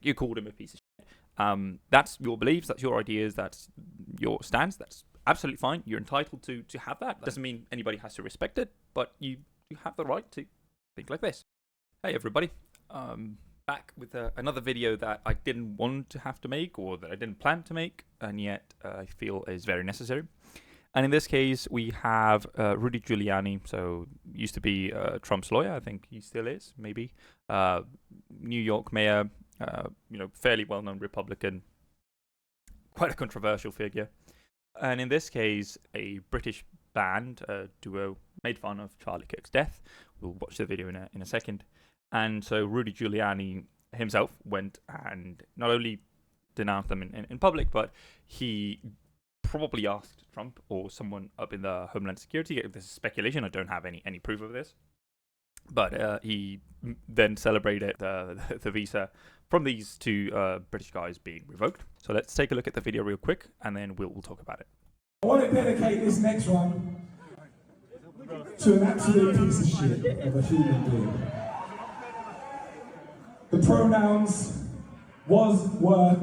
You called him a piece of shit. That's your beliefs, that's your ideas, that's your stance. That's absolutely fine. You're entitled to have that. Doesn't mean anybody has to respect it, but you have the right to think like this. Hey everybody, back with another video that I didn't want to have to make, or that I didn't plan to make, and yet I feel is very necessary. And in this case, we have Rudy Giuliani, so used to be Trump's lawyer, I think he still is, maybe. New York mayor, fairly well-known Republican, quite a controversial figure. And in this case, a British band, duo, made fun of Charlie Kirk's death. We'll watch the video in a second. And so Rudy Giuliani himself went and not only denounced them in public, but he probably asked Trump or someone up in the Homeland Security. This is speculation. I don't have any proof of this. But he then celebrated the visa from these two British guys being revoked. So let's take a look at the video real quick, and then we'll talk about it. I want to dedicate this next one to an absolute piece of shit of a human being. The pronouns was, were.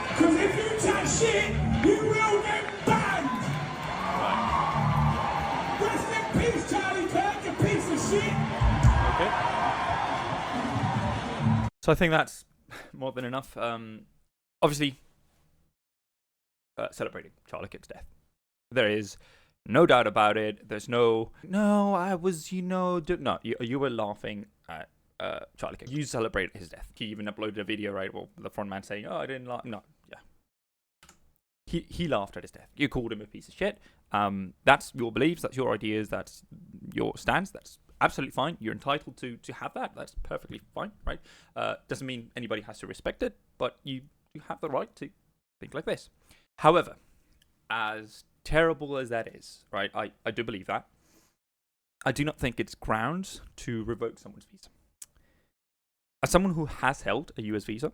Because if you chat shit, you will get banned. Rest in peace, Charlie Kirk, you piece of shit. Okay. So I think that's more than enough. Obviously, celebrating Charlie Kirk's death. There is no doubt about it. There's no, I was, no, you were laughing at Charlie Kirk. You celebrated his death. He even uploaded a video, right? Well, the front man saying, I didn't laugh. No, yeah. He laughed at his death. You called him a piece of shit. That's your beliefs, that's your ideas, that's your stance. That's absolutely fine. You're entitled to have that. That's perfectly fine, right? Doesn't mean anybody has to respect it, but you have the right to think like this. However, as terrible as that is, right, I do believe that. I do not think it's grounds to revoke someone's visa. As someone who has held a US visa,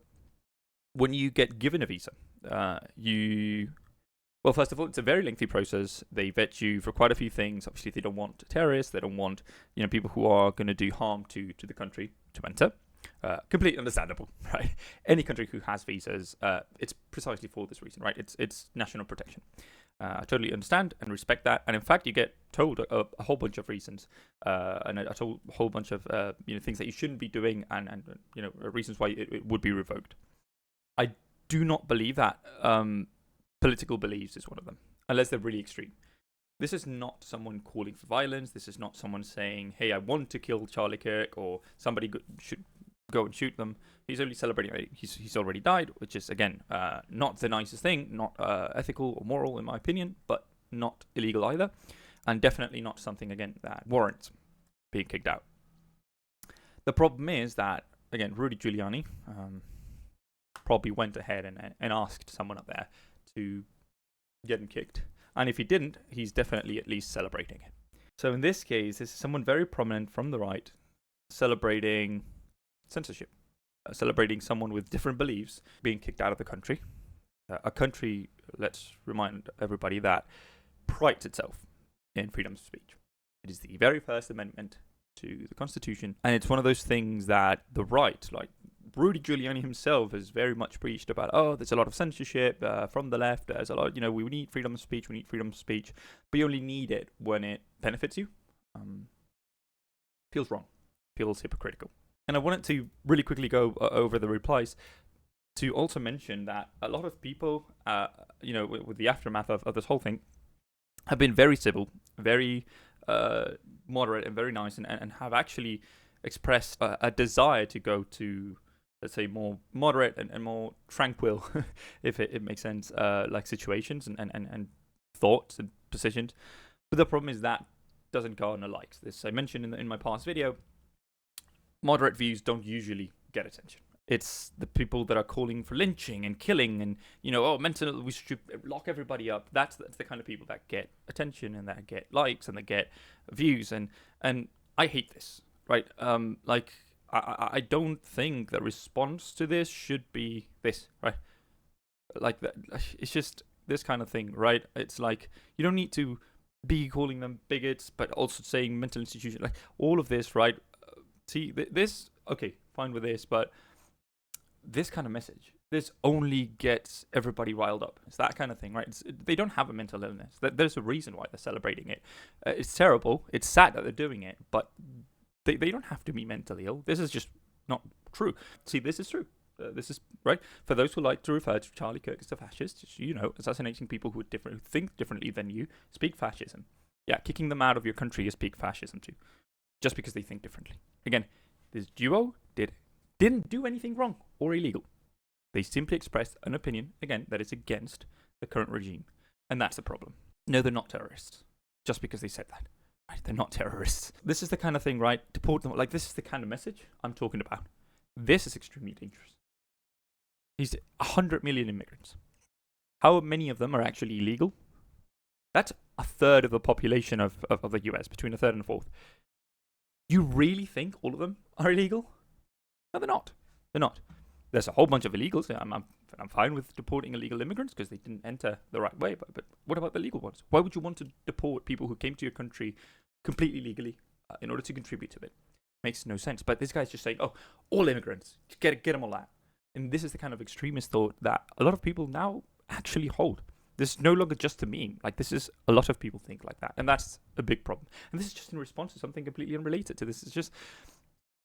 when you get given a visa, well, first of all, it's a very lengthy process. They vet you for quite a few things. Obviously, they don't want terrorists. They don't want, people who are going to do harm to the country to enter. Completely understandable, right? Any country who has visas, it's precisely for this reason, right? It's national protection. I totally understand and respect that. And in fact, you get told a whole bunch of reasons, and a whole bunch of things that you shouldn't be doing, and reasons why it would be revoked. I do not believe that political beliefs is one of them, unless they're really extreme. This is not someone calling for violence. This is not someone saying, hey, I want to kill Charlie Kirk, or somebody should go and shoot them. He's only celebrating he's already died, which is, again, not the nicest thing, not ethical or moral in my opinion, but not illegal either, and definitely not something, again, that warrants being kicked out. The problem is that, again, Rudy Giuliani probably went ahead and asked someone up there to get him kicked. And if he didn't, he's definitely at least celebrating it. So in this case, this is someone very prominent from the right celebrating censorship, celebrating someone with different beliefs being kicked out of the country. A country, let's remind everybody, that prides itself in freedom of speech. It is the very first amendment to the Constitution. And it's one of those things that the right, like Rudy Giuliani himself, has very much preached about, there's a lot of censorship from the left. There's a lot, we need freedom of speech. We need freedom of speech. But you only need it when it benefits you. Feels wrong. Feels hypocritical. And I wanted to really quickly go over the replies to also mention that a lot of people, with the aftermath of this whole thing, have been very civil, very moderate and very nice, and have actually expressed a desire to go to, let's say, more moderate and more tranquil, if it makes sense, like situations and thoughts and positions. But the problem is that doesn't garner likes. This I mentioned in my past video. Moderate views don't usually get attention. It's the people that are calling for lynching and killing and, we should lock everybody up. That's the kind of people that get attention and that get likes and that get views. And I hate this, right? I don't think the response to this should be this, right? Like that. It's just this kind of thing, right? It's like, you don't need to be calling them bigots, but also saying mental institution, like all of this, right? See, this, okay, fine with this, but this kind of message, this only gets everybody riled up. It's that kind of thing, right? They don't have a mental illness. There's a reason why they're celebrating it. It's terrible. It's sad that they're doing it, but they don't have to be mentally ill. This is just not true. See, this is true. This is right for those who like to refer to Charlie Kirk as a fascist. Assassinating people who think differently than you, speak fascism. Yeah, kicking them out of your country is speak fascism too, just because they think differently. Again, this duo didn't do anything wrong or illegal. They simply expressed an opinion, again, that is against the current regime, and that's the problem. No, they're not terrorists, just because they said that. Right? They're not terrorists. This is the kind of thing, right? Deport them. Like, this is the kind of message I'm talking about. This is extremely dangerous. These 100 million immigrants. How many of them are actually illegal? That's a third of the population of the US, between a third and a fourth. You really think all of them are illegal? No, they're not. They're not. There's a whole bunch of illegals. I'm fine with deporting illegal immigrants because they didn't enter the right way. But what about the legal ones? Why would you want to deport people who came to your country completely legally in order to contribute to it? Makes no sense. But this guy's just saying, oh, all immigrants, get them all out. And this is the kind of extremist thought that a lot of people now actually hold. This is no longer just a meme. Like, this is a lot of people think like that. And that's a big problem. And this is just in response to something completely unrelated to this.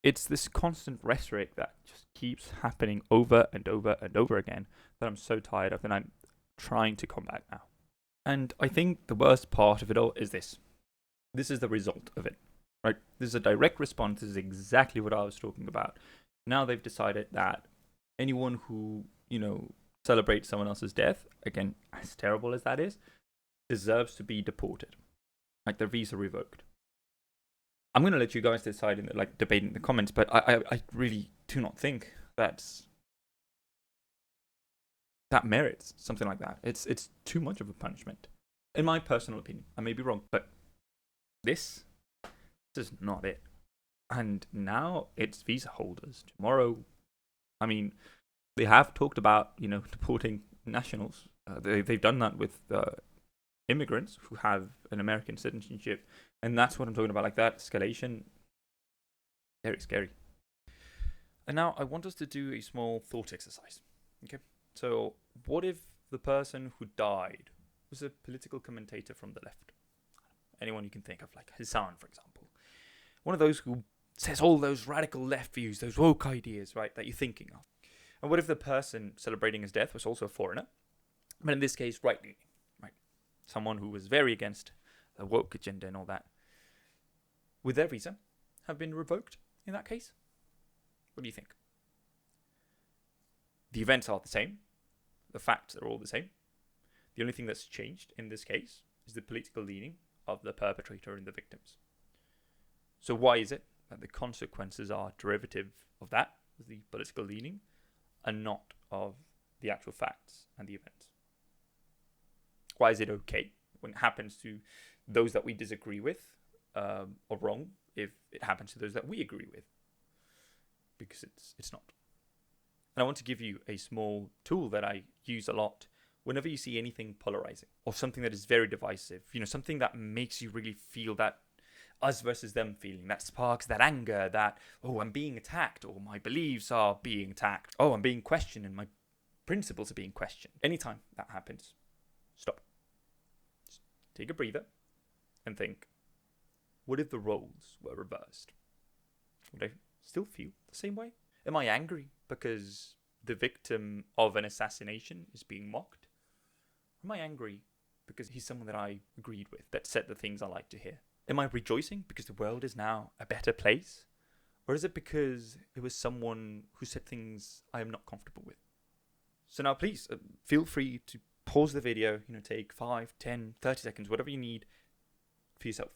It's this constant rhetoric that just keeps happening over and over and over again that I'm so tired of and I'm trying to combat now. And I think the worst part of it all is this. This is the result of it, right? This is a direct response. This is exactly what I was talking about. Now they've decided that anyone who, celebrates someone else's death, again, as terrible as that is, deserves to be deported. Like, their visa revoked. I'm going to let you guys decide in the debate in the comments, but I really do not think that merits something like that. It's too much of a punishment, in my personal opinion. I may be wrong, but this is not it. And now it's visa holders. Tomorrow, they have talked about deporting nationals. They've done that with immigrants who have an American citizenship. And that's what I'm talking about, like that escalation. Very scary. And now I want us to do a small thought exercise. Okay? So, what if the person who died was a political commentator from the left? Anyone you can think of, like Hassan, for example. One of those who says all those radical left views, those woke ideas, right, that you're thinking of. And what if the person celebrating his death was also a foreigner? But in this case, right-leaning, right? Someone who was very against the woke agenda and all that. Would their visa have been revoked in that case? What do you think? The events are the same. The facts are all the same. The only thing that's changed in this case is the political leaning of the perpetrator and the victims. So why is it that the consequences are derivative of that, the political leaning, and not of the actual facts and the events? Why is it okay when it happens to those that we disagree with, or wrong if it happens to those that we agree with? Because it's not. And I want to give you a small tool that I use a lot whenever you see anything polarizing or something that is very divisive, something that makes you really feel that us versus them feeling, that sparks that anger, that, oh, I'm being attacked, or my beliefs are being attacked, oh, I'm being questioned and my principles are being questioned. Anytime that happens, stop. Just take a breather and think, what if the roles were reversed? Would I still feel the same way? Am I angry because the victim of an assassination is being mocked? Or am I angry because he's someone that I agreed with, that said the things I like to hear? Am I rejoicing because the world is now a better place? Or is it because it was someone who said things I am not comfortable with? So now please feel free to pause the video, take 5, 10, 30 seconds, whatever you need for yourself,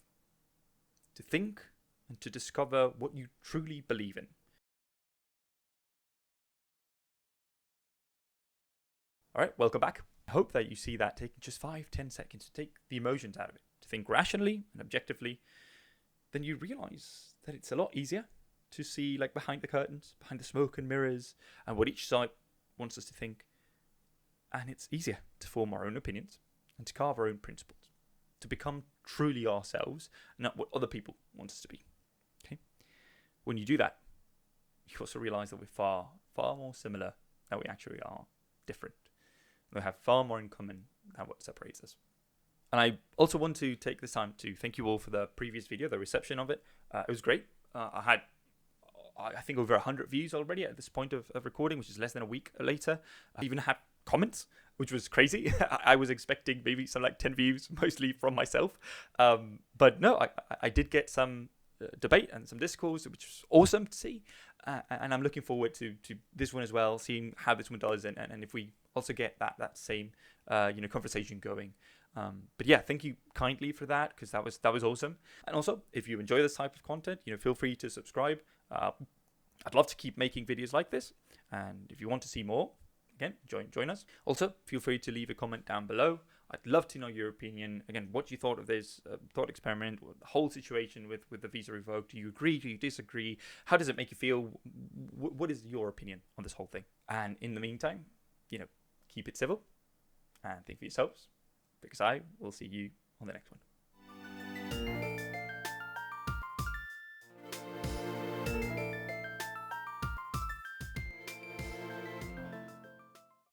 to think and to discover what you truly believe in. All right, welcome back. I hope that you see that taking just 5, 10 seconds to take the emotions out of it, to think rationally and objectively, then you realize that it's a lot easier to see behind the curtains, behind the smoke and mirrors, and what each side wants us to think. And it's easier to form our own opinions and to carve our own principles. to become truly ourselves, not what other people want us to be. Okay, when you do that, you also realize that we're far, far more similar than we actually are different. We have far more in common than what separates us. And I also want to take this time to thank you all for the previous video, the reception of it. It was great. I had, I think, over 100 views already at this point of recording, which is less than a week later. I even had comments, which was crazy. I was expecting maybe some like 10 views, mostly from myself. But no, I did get some debate and some discourse, which was awesome to see. And I'm looking forward to this one as well, seeing how this one does, and if we also get that same conversation going. But yeah, thank you kindly for that, because that was awesome. And also, if you enjoy this type of content, feel free to subscribe. I'd love to keep making videos like this, and if you want to see more, again, join us. Also, feel free to leave a comment down below. I'd love to know your opinion. Again, what you thought of this thought experiment, the whole situation with the visa revoked. Do you agree? Do you disagree? How does it make you feel? What is your opinion on this whole thing? And in the meantime, keep it civil and think for yourselves, because I will see you on the next one.